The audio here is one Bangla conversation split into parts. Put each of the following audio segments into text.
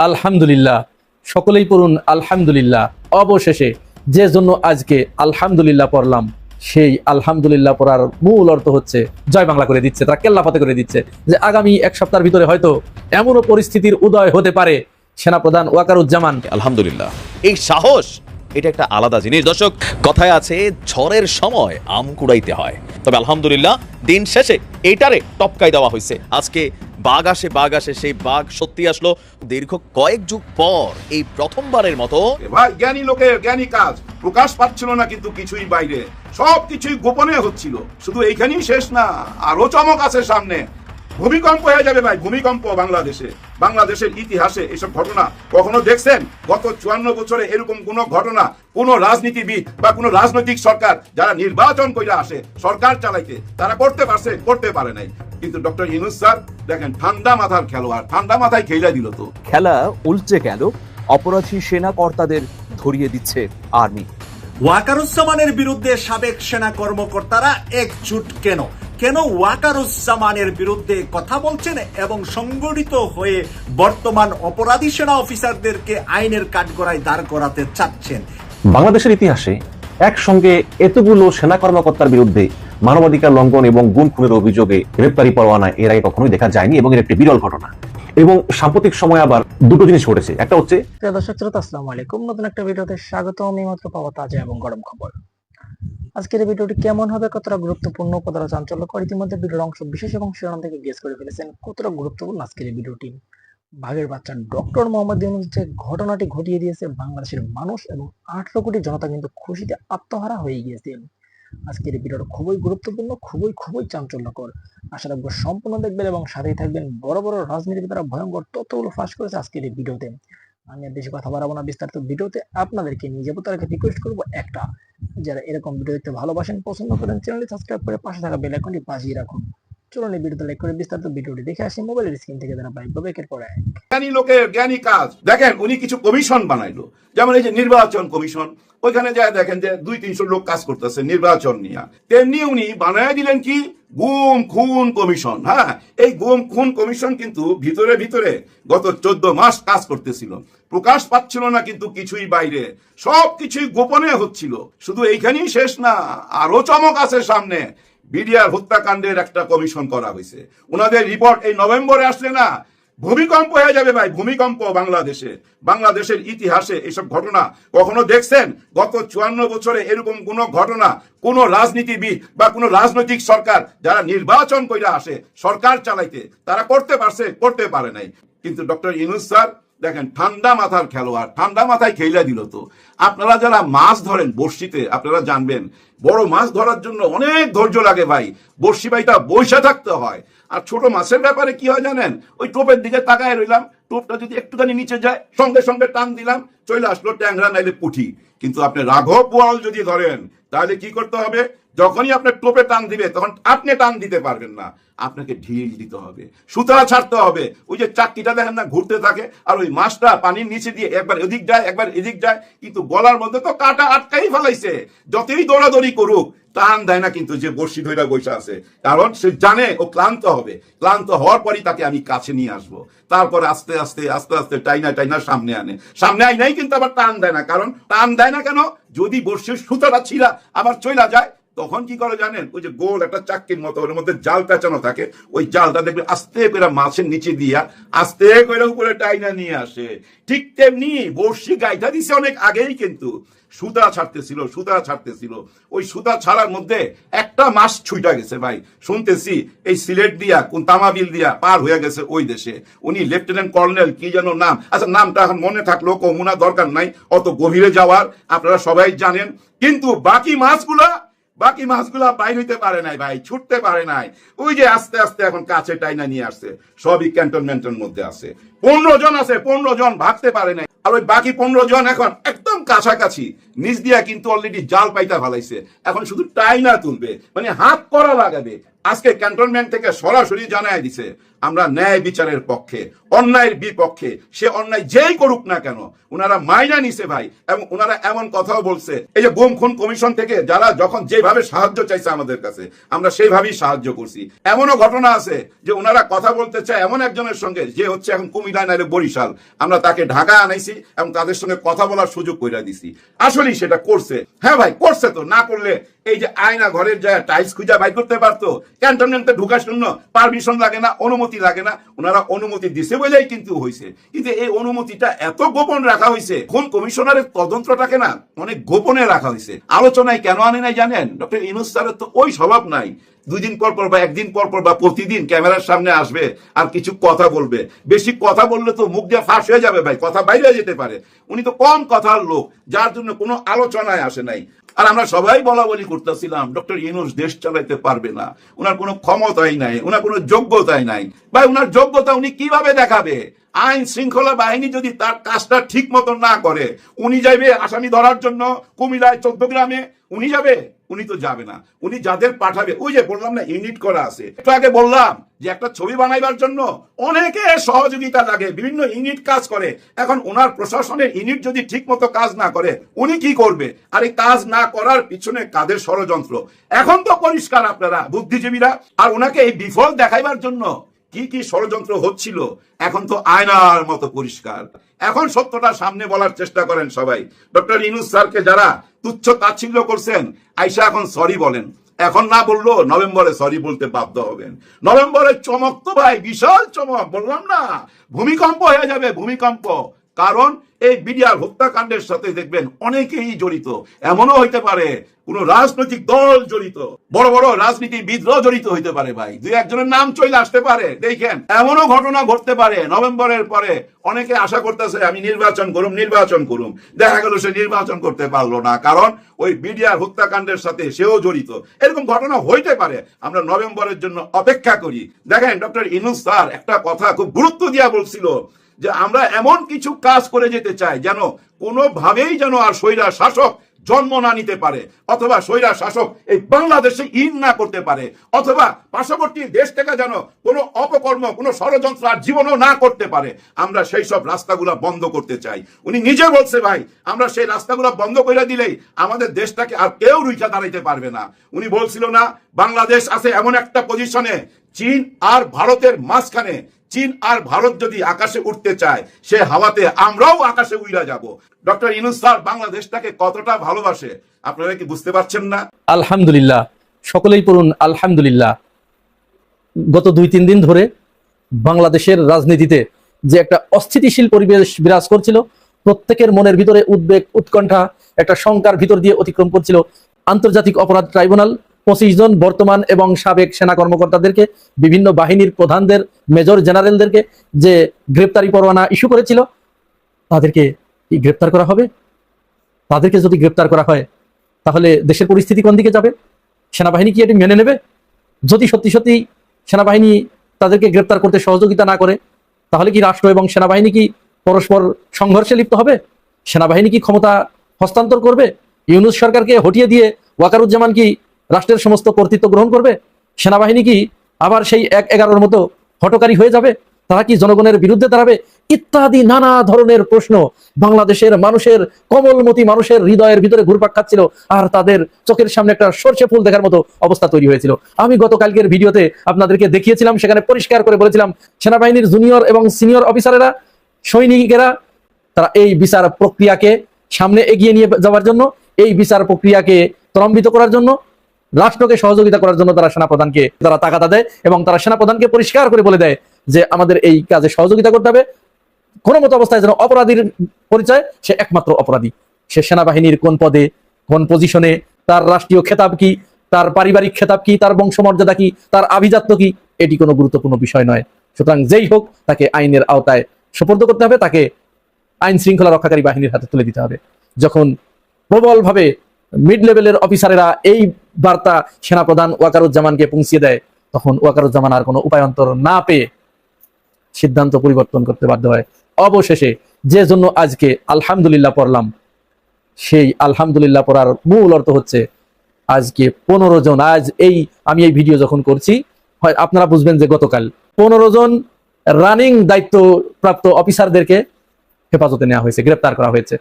আলহামদুলিল্লাহ, সকলেই পড়ুন আলহামদুলিল্লাহ। অবশেষে যে জন্য আজকে আলহামদুলিল্লাহ পড়লাম, সেই আলহামদুলিল্লাহ পড়ার মূল অর্থ হচ্ছে জয় বাংলা করে দিচ্ছে, তারা কেল্লাফতে করে দিচ্ছে যে আগামী এক সপ্তাহের ভিতরে হয়তো এমনও পরিস্থিতির উদয় হতে পারে সেনাপ্রধান ওয়াকারুজ্জামান। আলহামদুলিল্লাহ, এই সাহস এটা একটা আলাদা জিনিস। দর্শক, কথায় আছে ঝড়ের সময় আম কুড়াইতে হয়, তবে আলহামদুলিল্লাহ দিন শেষে এটারে টপকাই দেওয়া হয়েছে। আজকে বাঘ আসে সেই বাঘ সত্যি আসলো দীর্ঘ কয়েক যুগ পর, এই প্রথমবারের মতো। ভাই, জ্ঞানী লোকের জ্ঞানী কাজ প্রকাশ পাচ্ছিল না, কিন্তু কিছুই বাইরে, সবকিছুই গোপনে হচ্ছিল। শুধু এইখানেই শেষ না, আরো চমক আছে সামনে। ভূমিকম্প হয়ে যাবে ভাই, ভূমিকম্প বাংলাদেশের ইতিহাসে এসব ঘটনা কখনো দেখছেন? গত 54 বছরে এরকম কোন ঘটনা কোন রাজনীতিবিদ বা কোন রাজনৈতিক সরকার যারা নির্বাচন করে আসে সরকার চালাইতে, তারা করতে পারছে? করতে পারে নাই। কিন্তু ডক্টর ইউনূস স্যার দেখেন, ঠান্ডা মাথার খেলোয়াড়, ঠান্ডা মাথায় খেলা দিল। তো খেলা উল্টে গেল, অপরাধী সেনা কর্তাদের ধরিয়ে দিচ্ছে আর্মি। ওয়াকারুজ্জামানের বিরুদ্ধে সাবেক সেনা কর্মকর্তারা একজুট কেন ওয়াকারুজ্জামানের বিরুদ্ধে কথা বলছেন এবং সংগঠিত হয়ে বর্তমান অপরাধী সেনা অফিসারদেরকে আইনের কাঠগড়ায় দাঁড় করাতে চাচ্ছেন? বাংলাদেশের ইতিহাসে একসঙ্গে এতগুলো সেনা কর্মকর্তার বিরুদ্ধে মানবাধিকার লঙ্ঘন এবং গুম খুনের অভিযোগে গ্রেপ্তারি পরোয়ানা এর আগে কখনোই দেখা যায়নি এবং এর একটি বিরল ঘটনা। এবং সাম্প্রতিক সময় আবার দুটো জিনিস ঘটেছে। একটা হচ্ছে, প্রিয় দর্শক শ্রোতা, আসসালামু আলাইকুম। নতুন একটা ভিডিওতে স্বাগত। আমি মাত্র পাবো তাজা এবং গরম খবর। আজকের এই ভিডিওটি কেমন হবে, কতটা গুরুত্বপূর্ণ, কতটা চাঞ্চল্যকর, ইতিমধ্যে ভিডিওর অংশ বিশেষ এবং শিরোনাম থেকে গেস করে ফেলেছেন কতটা গুরুত্বপূর্ণ আজকের এই ভিডিওটি। বাঘের বাচ্চা ডক্টর মোহাম্মদ ইউনূস যে ঘটনাটি ঘটিয়ে দিয়েছে, বাংলাদেশের মানুষ এবং 18 কোটি জনতা কিন্তু খুশিতে আত্মহারা হয়ে গিয়েছে। আজকের এই ভিডিওটা খুবই গুরুত্বপূর্ণ, খুবই চাঞ্চল্যকর। আশা রাখবো সম্পূর্ণ দেখবেন এবং সাথেই থাকবেন। বড় বড় রাজনীতিবিদরা ভয়ঙ্কর তথ্যগুলো ফাঁস করেছে আজকের এই ভিডিওতে। আমি আর বেশি কথা বাড়াবো না, বিস্তারিত ভিডিওতে আপনাদেরকে নিয়ে যাবো। তার আগে রিকোয়েস্ট করবো একটা, যারা এরকম ভিডিও দেখতে ভালোবাসেন, পছন্দ করেন, চ্যানেলটি সাবস্ক্রাইব করে পাশে থাকা বেল আইকনটি বাজিয়ে রাখুন। চলুন এই ভিডিওতে লাইক করে বিস্তারিত ভিডিওটি দেখে আসি। মোবাইলের স্ক্রিন থেকে যারা বাইক পাবে একের পর এক। জ্ঞানী লোকের জ্ঞানী কাজ দেখেন, উনি কিছু কমিশন বানাইলো, যেমন এই যে নির্বাচন কমিশন। ওইখানে যায় দেখেন যে 200-300 লোক কাজ করতেছে নির্বাচন নিয়ে। তেমনি উনি বানায় দিলেন কি গুম খুন কমিশন। হ্যাঁ, এই গুম খুন কমিশন কিন্তু ভিতরে ভিতরে গত 14 মাস কাজ করতেছিল, প্রকাশ পাচ্ছিল না, কিন্তু কিছুই বাইরে, সবকিছুই গোপনে হচ্ছিল। শুধু এইখানেই শেষ না, আরো চমক আছে সামনে। বিডিআর হত্যাকাণ্ডের একটা কমিশন করা হয়েছে। ওনাদের রিপোর্ট এই নভেম্বরে আসলে না, ভূমিকম্প হয়ে যাবে ভাই, ভূমিকম্প বাংলাদেশের ইতিহাসে এসব ঘটনা কখনো দেখছেন? গত 54 বছরে এরকম কোন ঘটনা কোন রাজনীতিবিদ বা কোন রাজনৈতিক সরকার যারা নির্বাচন করে আসে সরকার চালাইতে, তারা করতে পারছে? করতে পারে নাই। কিন্তু ডক্টর ইউনূস স্যার দেখেন, ঠান্ডা মাথার খেলোয়াড়, ঠান্ডা মাথায় খেলা দিল। তো আপনারা যারা মাছ ধরেন বড়শিতে, আপনারা জানবেন বড় মাছ ধরার জন্য অনেক ধৈর্য লাগে ভাই। বড়শি বাইটা বইসা থাকতে হয়। আর ছোট মাছের ব্যাপারে কি হয় জানেন? ওই টোপের দিকে তাকায় রইলাম, টোপটা যদি একটুখানি নিচে যায় সঙ্গে সঙ্গে টান দিলাম, চলে আসলো ট্যাংরা নাইলে পুঁটি। কিন্তু আপনি রাঘব বোয়াল যদি ধরেন, তাহলে কি করতে হবে? যখনই আপনার টোপে টান দিবে তখন আপনি টান দিতে পারবেন না, আপনাকে ঢিল দিতে হবে, সুতা ছাড়তে হবে। ওই যে চাকরিটা দেখেন না, ঘুরতে থাকে, আর ওই মাছটা পানির নিচে দিয়ে একবার এদিক যায় একবার এদিক যায়, কিন্তু গলার মধ্যে তো কাটা আটকাই ফেলাইছে। যতই দৌড়াদৌড়ি করুক টান দেয় না, কিন্তু যে বড়শি ধইরা বসে আছে, কারণ সে জানে ও ক্লান্ত হবে। ক্লান্ত হওয়ার পরই তাকে আমি কাছে নিয়ে আসবো। তারপর আস্তে আস্তে টাইনা সামনে আই নাই, কিন্তু আবার টান দেয় না। কারণ টান দেয় না কেন? যদি বড়শির সুতাটা ছিঁড়া আবার চইলা যায়, তখন কি করে জানেন? ওই যে গোল একটা চাক্কির মতো, ওর মধ্যে জাল পেঁচানো থাকে, ওই জালটা দেখবে আস্তে করে মাছের নিচে দিয়া আস্তে করে উপরে টাইনা নিয়ে আসে। ঠিক তেমনি বড়শি গাইটা দিছে অনেক আগেই, কিন্তু সুতা ছাড়তেছিল। ওই সুতা ছাড়ার মধ্যে একটা মাছ ছুইটা গেছে ভাই। শুনতেছি এই সিলেট দিয়া কোন তামাবিল দিয়া পার হয়ে গেছে ওই দেশে। উনি লেফটেন্যান্ট কর্নেল কি যেন নাম, আচ্ছা নামটা এখন মনে থাকলো, কমুনা দরকার নাই অত গভীরে যাওয়ার, আপনারা সবাই জানেন। কিন্তু বাকি মাছগুলা বাইর হইতে পারে নাই ভাই, ছুটতে পারে নাই। ওই যে আস্তে আস্তে এখন কাছে টাইনা নিয়ে আসছে, সবই ক্যান্টনমেন্টের মধ্যে আছে। 15 জন আছে, 15 জন ভাগতে পারে নাই। আর ওই বাকি 15 জন এখন একদম কাছাকাছি, নিচ দিয়া কিন্তু অলরেডি জাল পাইতা ফেলাইছে। এখন শুধু টাইনা তুলবে, মানে হাত করা লাগাবে, আজকে ক্যান্টনমেন্ট থেকে সরাসরি জানায় দিছে আমরা ন্যায় বিচারের পক্ষে, অন্যায়ের বিপক্ষে। সে অন্যায় যেই করুক না কেন ওনারা মাইনা নিছে ভাই। এবং ওনারা এমন কথাও বলছে, এই যে গুম খুন কমিশন থেকে যারা যখন যেভাবে সাহায্য চাইছে আমাদের কাছে, আমরা সেইভাবেই সাহায্য করছি। এমনও ঘটনা আছে যে ওনারা কথা বলতে চায় এমন একজনের সঙ্গে যে হচ্ছে এখন কুমিল্লা নাইলে বরিশাল, আমরা তাকে ঢাকা আনাইছি এবং তাদের সঙ্গে কথা বলার সুযোগ করে দিছি। আসলেই সেটা করছে। হ্যাঁ ভাই করছে, তো না করলে এই যে আয়না ঘরের যায় টাইলস খুঁজা বাইর করতে পারতো। ক্যান্টনমেন্টে ঢুকার জন্য পারমিশন লাগে না, অনুমতি লাগে না, ওনারা অনুমতি দিছে বলেই কিন্তু হয়েছে। কিন্তু এই অনুমতিটা এত গোপন রাখা হয়েছে, কোন কমিশনারের তদন্তটাকে না অনেক গোপনে রাখা হয়েছে। আলোচনায় কেন আনে নাই জানেন? ডক্টর ইউনূস স্যারের তো ওই স্বভাব নাই। 2 দিন পর পর বা 1 দিন পর পর বা প্রতিদিন ক্যামেরার সামনে আসবে আর কিছু কথা বলবে। বেশি কথা বললে তো মুখ দিয়ে ফাঁস হয়ে যাবে ভাই, কথা বাইরে যেতে পারে। উনি তো কম কথার লোক, যার জন্য কোনো আলোচনায় আসে নাই। আর আমরা সবাই বলা বলি করতেছিলাম ডক্টর ইউনূস দেশ চালাইতে পারবে না, উনার কোনো ক্ষমতাই নাই, উনার কোনো যোগ্যতাই নাই। ভাই উনার যোগ্যতা উনি কিভাবে দেখাবে? আইন শৃঙ্খলা বাহিনী যদি তার কাজটা ঠিক মতো না করে, উনি যাবে আসামি ধরার জন্য কুমিল্লায় 14 গ্রামে, উনি যাবে? উনি তো যাবে না। উনি যাদের পাঠাবে, ওই যে বললাম না ইউনিট করা আছে, একটু আগে বললাম যে একটা ছবি বানাইবার জন্য অনেকে সহযোগিতা লাগে, বিভিন্ন ইউনিট কাজ করে। এখন ওনার প্রশাসনের ইউনিট যদি ঠিক মতো কাজ না করে উনি কি করবে? আর এই কাজ না করার পিছনে কাদের ষড়যন্ত্র এখন তো পরিষ্কার আপনারা বুদ্ধিজীবীরা। আর ওনাকে এই বিফল দেখাইবার জন্য কি কি ষড়যন্ত্র হচ্ছিল এখন তো আয়নার মতো পরিষ্কার। এখন সত্যটা সামনে বলার চেষ্টা করেন সবাই। ডক্টর ইউনূস স্যারকে যারা তুচ্ছ তাচ্ছিল্য করছেন, আইসা এখন সরি বলেন। এখন না বললো নভেম্বরে সরি বলতে বাধ্য হবেন। নভেম্বরের চমক তো ভাই বিশাল চমক, বললাম না ভূমিকম্প হয়ে যাবে, ভূমিকম্প। কারণ এই বিডিআর হত্যাকাণ্ডের সাথে দেখবেন অনেকেই জড়িত। এমনও হইতে পারে কোন রাজনৈতিক দল জড়িত, বড় বড় রাজনীতিবিদরাও জড়িত হইতে পারে ভাই। 2-1 জনের নাম চলে আসতে পারে। দেখেন এমনও ঘটনা ঘটতে পারে নভেম্বরের পরে অনেকে আশা করতেছে আমি নির্বাচন করুম, দেখা গেল সে নির্বাচন করতে পারলো না, কারণ ওই বিডিআর হত্যাকাণ্ডের সাথে সেও জড়িত। এরকম ঘটনা হইতে পারে। আমরা নভেম্বরের জন্য অপেক্ষা করি। দেখেন ডক্টর ইউনূস স্যার একটা কথা খুব গুরুত্ব দিয়া বলছিল যে আমরা এমন কিছু কাজ করে যেতে চাই যেন কোনোভাবেই যেন আর স্বৈরা শাসক জন্ম না নিতে পারে, অথবা স্বৈরা শাসক এই বাংলাদেশে ইন না করতে পারে, অথবা পার্শ্ববর্তী দেশ থেকে যেন কোনো অপকর্ম, কোনো ষড়যন্ত্র আর জীবনও না করতে পারে। আমরা সেই সব রাস্তাগুলো বন্ধ করতে চাই। উনি নিজে বলছে ভাই আমরা সেই রাস্তাগুলো বন্ধ করে দিলেই আমাদের দেশটাকে আর কেউ রুইখা দাঁড়াইতে পারবে না। উনি বলছিল না বাংলাদেশ আছে এমন একটা পজিশনে চীন আর ভারতের মাঝখানে, চীন আর ভারত যদি আকাশে উঠতে চায় সে হাওয়াতে আমরাও আকাশে উড়া যাব। ডক্টর ইউনূস স্যার বাংলাদেশটাকে কতটা ভালোবাসে আপনারা কি বুঝতে পারছেন না? আলহামদুলিল্লাহ, সকলেই পড়ুন আলহামদুলিল্লাহ। গত 2-3 দিন ধরে বাংলাদেশের রাজনীতিতে যে একটা অস্থিতিশীল পরিবেশ বিরাজ করছিল, প্রত্যেকের মনের ভিতরে উদ্বেগ, উৎকণ্ঠা, একটা শঙ্কার ভিতর দিয়ে অতিক্রম করছিল। আন্তর্জাতিক অপরাধ ট্রাইব্যুনাল 25 জন বর্তমান এবং সাবেক সেনা কর্মকর্তাদেরকে, বিভিন্ন বাহিনীর প্রধানদের, মেজর জেনারেলদেরকে যে গ্রেপ্তারি পরোয়ানা ইস্যু করেছিল, তাদেরকে গ্রেপ্তার করা হবে। তাদেরকে যদি গ্রেপ্তার করা হয় তাহলে দেশের পরিস্থিতি কোন দিকে যাবে? সেনাবাহিনী কি এটি মেনে নেবে? যদি সত্যি সত্যি সেনাবাহিনী তাদেরকে গ্রেপ্তার করতে সহযোগিতা না করে, তাহলে কি রাষ্ট্র এবং সেনাবাহিনী কি পরস্পর সংঘর্ষে লিপ্ত হবে? সেনাবাহিনী কি ক্ষমতা হস্তান্তর করবে? ইউনূস সরকারকে হটিয়ে দিয়ে ওয়াকারুজ্জামান কি রাষ্ট্রের সমস্ত কর্তৃত্ব গ্রহণ করবে? সেনাবাহিনী কি আবার সেই 1-11 মতো হটকারী হয়ে যাবে? তারা কি জনগণের বিরুদ্ধে দাঁড়াবে? ইত্যাদি নানা ধরনের প্রশ্ন বাংলাদেশের মানুষের, কোমলমতি মানুষের হৃদয়ের ভিতরে ঘুরপাক খাচ্ছিল। আর তাদের চোখের সামনে একটা সরষে ফুল দেখার মতো অবস্থা তৈরি হয়েছিল। আমি গতকালকের ভিডিওতে আপনাদেরকে দেখিয়েছিলাম, সেখানে পরিষ্কার করে বলেছিলাম সেনাবাহিনীর জুনিয়র এবং সিনিয়র অফিসারেরা, সৈনিকেরা, তারা এই বিচার প্রক্রিয়াকে সামনে এগিয়ে নিয়ে যাওয়ার জন্য, এই বিচার প্রক্রিয়াকে ত্বরান্বিত করার জন্য, রাষ্ট্রকে সহযোগিতা করার জন্য তারা সেনাপ্রধানকে তারা তাগাদা দেয় এবং তারা সেনাপ্রধানকে পরিষ্কার করে বলে দেয় যে আমাদের এই কাজে সহযোগিতা করতে হবে। কোনো মতো অবস্থায় যেন অপরাধীর পরিচয়, সে একমাত্র অপরাধী, সে সেনাবাহিনীর কোন পদে, কোন পজিশনে, তার রাষ্ট্রীয় খেতাব কি, তার পারিবারিক খেতাব কি, তার বংশমর্যাদা কি, তার আভিজাত্য কি, এটি কোনো গুরুত্বপূর্ণ বিষয় নয়। সুতরাং যেই হোক তাকে আইনের আওতায় সোপর্দ করতে হবে, তাকে আইন শৃঙ্খলা রক্ষাকারী বাহিনীর হাতে তুলে দিতে হবে। যখন প্রবলভাবে মিড লেভেলের অফিসারেরা এই বার্তা সেনাপ্রধান ওয়াকারুজ্জামানকে পৌঁছিয়ে দেয়, তখন ওয়াকারুজ্জামান আর কোনো উপায়ন্তর না পেয়ে সিদ্ধান্ত পরিবর্তন করতে বাধ্য হয়। অবশেষে যে জন্য আজকে আলহামদুলিল্লাহ পড়লাম, সেই আলহামদুলিল্লাহ পড়ার মূল অর্থ হচ্ছে আজকে 15 জন, আমি এই ভিডিও যখন করছি হয় আপনারা বুঝবেন যে গতকাল 15 জন রানিং দায়িত্বপ্রাপ্ত অফিসারদেরকে হেফাজতে নেওয়া হয়েছে, গ্রেপ্তার করা হয়েছে।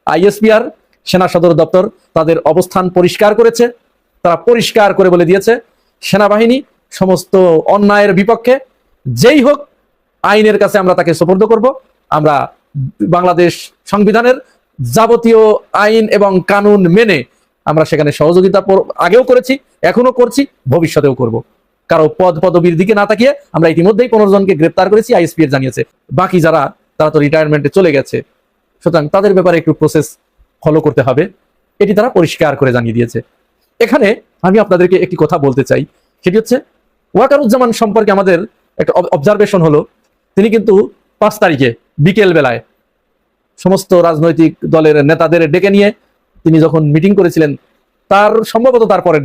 আইএসপিআর সেনা সদর দপ্তর তাদের অবস্থান পরিষ্কার করেছে, তারা পরিষ্কার করে বলে দিয়েছে সেনাবাহিনী সমস্ত অন্যায়ের বিপক্ষে, যেই হোক আইনের কাছে আমরা তাকে সোপর্দ করব। আমরা বাংলাদেশ সংবিধানের যাবতীয় আইন এবং কানুন মেনে আমরা সেখানে সহযোগিতা আগেও করেছি, এখনো করছি, ভবিষ্যতেও করব। কারো পদবীর দিকে না তাকিয়ে আমরা ইতিমধ্যেই 15 জনকে গ্রেপ্তার করেছি, আইএসপিআর জানিয়েছে। বাকি তারা তো রিটায়ারমেন্টে চলে গেছে, সুতরাং তাদের ব্যাপারে একটু প্রসেস ফলো করতে হবে, এটি তারা পরিষ্কার করে জানিয়ে দিয়েছে। এখানে আমি আপনাদেরকে একটি কথা বলতে চাই, সেটি হচ্ছে ওয়াকারুজ্জামান সম্পর্কে আমাদের একটা অবজারভেশন হলো, তিনি কিন্তু 5 তারিখে বিকেল বেলায় সমস্ত রাজনৈতিক দলের নেতাদের ডেকে নিয়ে তিনি যখন মিটিং করেছিলেন, তার সম্ভবত তার পরের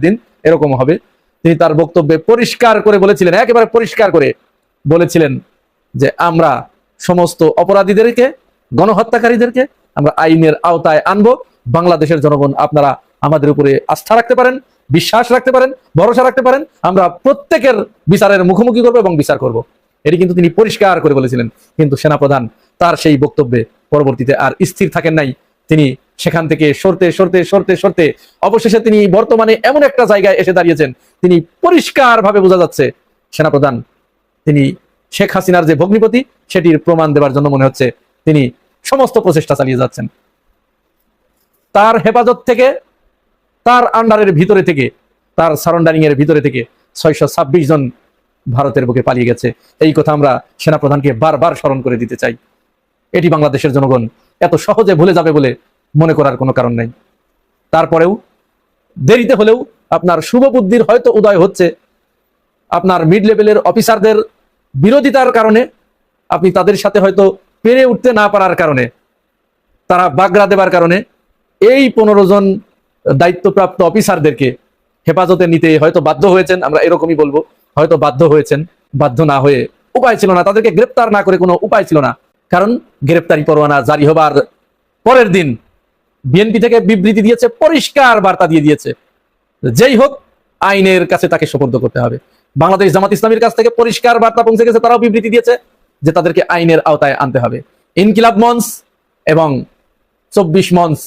দিন এরকম হবে, তিনি তার বক্তব্যে পরিষ্কার করে বলেছিলেন, একেবারে পরিষ্কার করে বলেছিলেন যে আমরা সমস্ত অপরাধীদেরকে, গণহত্যাকারীদেরকে আমরা আইনের আওতায় আনবো। বাংলাদেশের জনগণ আপনারা আমাদের উপরে আস্থা রাখতে পারেন, বিশ্বাস রাখতে পারেন, ভরসা রাখতে পারেন, আমরা প্রত্যেকের বিচারের মুখোমুখি করবো এবং বিচার করব। এটি কিন্তু তিনি পরিষ্কার করে বলেছিলেন। কিন্তু সেনাপ্রধান তার সেই বক্তব্যে পরবর্তীতে আর স্থির থাকেন নাই, তিনি সেখান থেকে সরতে অবশেষে তিনি বর্তমানে এমন একটা জায়গায় এসে দাঁড়িয়েছেন, তিনি পরিষ্কারভাবে বোঝা যাচ্ছে সেনাপ্রধান তিনি শেখ হাসিনার যে ভগ্নিপতি সেটির প্রমাণ দেওয়ার জন্য মনে হচ্ছে তিনি সমস্ত প্রচেষ্টা চালিয়ে যাচ্ছেন। তার হেফাজত থেকে, তার আন্ডারের ভিতরে থেকে, তার সারেন্ডারিং এর ভিতরে থেকে 626 জন ভারতের বুকে পালিয়ে গেছে। এই কথা আমরা সেনাপ্রধানকে বারবার স্মরণ করে দিতে চাই। এটি বাংলাদেশের জনগণ এত সহজে ভুলে যাবে বলে মনে করার কোনো কারণ নেই। তারপরেও দেরিতে হলেও আপনার শুভ বুদ্ধির হয়তো উদয় হচ্ছে, আপনার মিড লেভেলের অফিসারদের বিরোধিতার কারণে, আপনি তাদের সাথে হয়তো পেরে উঠতে না পারার কারণে, তারা বাগড়া দেবার কারণে এই 15 জন দায়িত্বপ্রাপ্ত অফিসারদেরকে হেফাজতে নিতে হয়তো বাধ্য হয়েছেন, আমরা এরকমই বলবো, হয়তো বাধ্য হয়েছেন। বাধ্য না হয়ে উপায় ছিল না, তাদেরকে গ্রেপ্তার না করে কোনো উপায় ছিল না। কারণ গ্রেপ্তারি পরোয়ানা জারি হবার পরের দিন বিএনপি থেকে বিবৃতি দিয়েছে, পরিষ্কার বার্তা দিয়ে দিয়েছে, যেই হোক আইনের কাছে তাকে সোপর্দ করতে হবে। বাংলাদেশ জামাত ইসলামীর কাছ থেকে পরিষ্কার বার্তা পৌঁছে গেছে, তারাও বিবৃতি দিয়েছে যে তাদেরকে আইনের আওতায় আনতে হবে। ইনকিলাব মঞ্চ এবং 24 মঞ্চ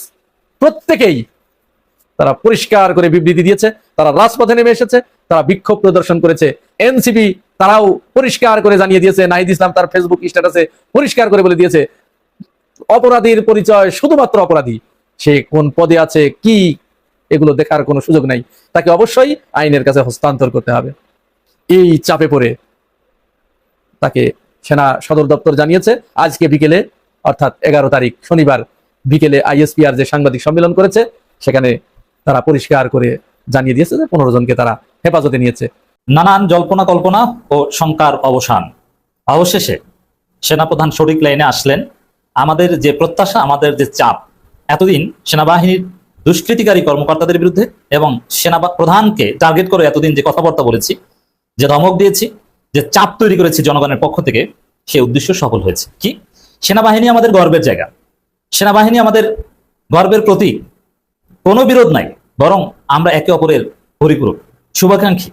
প্রত্যেকেই তারা পরিষ্কার করে বিবৃতি দিয়েছে, তারা রাজপথে নেমে এসেছে, তারা বিক্ষোভ প্রদর্শন করেছে। এনসিপি তারাও পরিষ্কার করে জানিয়ে দিয়েছে, নাহিদ ইসলাম তার ফেসবুক স্ট্যাটাসে পরিষ্কার করে বলে দিয়েছে অপরাধীর পরিচয় শুধুমাত্র অপরাধী, সে কোন পদে আছে কি এগুলো দেখার কোনো সুযোগ নাই, তাকে অবশ্যই আইনের কাছে হস্তান্তর করতে হবে। এই চাপে পড়ে তাকে সেনা সদর দপ্তর জানিয়েছে আজকে বিকেলে, অর্থাৎ 11 তারিখ শনিবার বিকেলে আইএসপিআর যে সাংবাদিক সম্মেলন করেছে সেখানে তারা পরিষ্কার করে জানিয়ে দিয়েছে যে 15 জনকে তারা হেফাজতে নিয়েছে। নানান জল্পনা কল্পনা ও শঙ্কার অবসান, অবশেষে সেনাপ্রধান সঠিক লাইনে আসলেন। আমাদের যে প্রত্যাশা, আমাদের যে চাপ, এতদিন সেনাবাহিনীর দুষ্কৃতিকারী কর্মকর্তাদের বিরুদ্ধে এবং সেনা প্রধানকে টার্গেট করে এতদিন যে কথাবার্তা বলেছি, যে ধমক দিয়েছি, যে চাপ তৈরি করেছি জনগণের পক্ষ থেকে, সে উদ্দেশ্য সফল হয়েছে। কি, সেনাবাহিনী আমাদের গর্বের জায়গা, সেনাবাহিনী আমাদের গর্বের প্রতীক, কোনো বিরোধ নাই, বরং আমরা একে অপরের পরিপূরক, শুভাকাঙ্ক্ষী।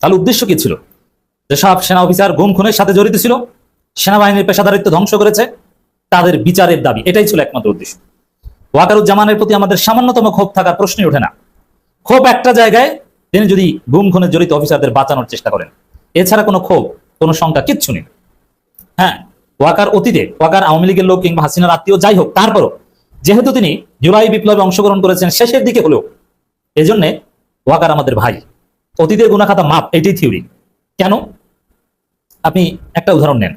তাহলে উদ্দেশ্য কি ছিল? যেসব সেনা অফিসার গুম খুনের সাথে জড়িত ছিল, সেনাবাহিনীর পেশাদারিত্ব ধ্বংস করেছে, তাদের বিচারের দাবি, এটাই ছিল একমাত্র উদ্দেশ্য। ওয়াকারুজ্জামানের প্রতি আমাদের সামান্যতম ক্ষোভ থাকার প্রশ্নই ওঠে না। ক্ষোভ একটা জায়গায়, তিনি যদি গুম খুনে জড়িত অফিসারদের বাঁচানোর চেষ্টা করেন, এছাড়া কোনো ক্ষোভ, কোনো শঙ্কা কিচ্ছু নেই। হ্যাঁ, ওয়াকার অতীতে, ওয়াকার আওয়ামী লীগের লোক কিংবা হাসিনার আত্মীয় যাই হোক, তারপরও যেহেতু তিনি জুলাই বিপ্লবে অংশগ্রহণ করেছেন শেষের দিকে হলেও, এজন্য ওয়াকার আমাদের ভাই, অতীতের গুনাখাতা মাপ, এটাই থিওরি। কেন? আপনি একটা উদাহরণ নেন,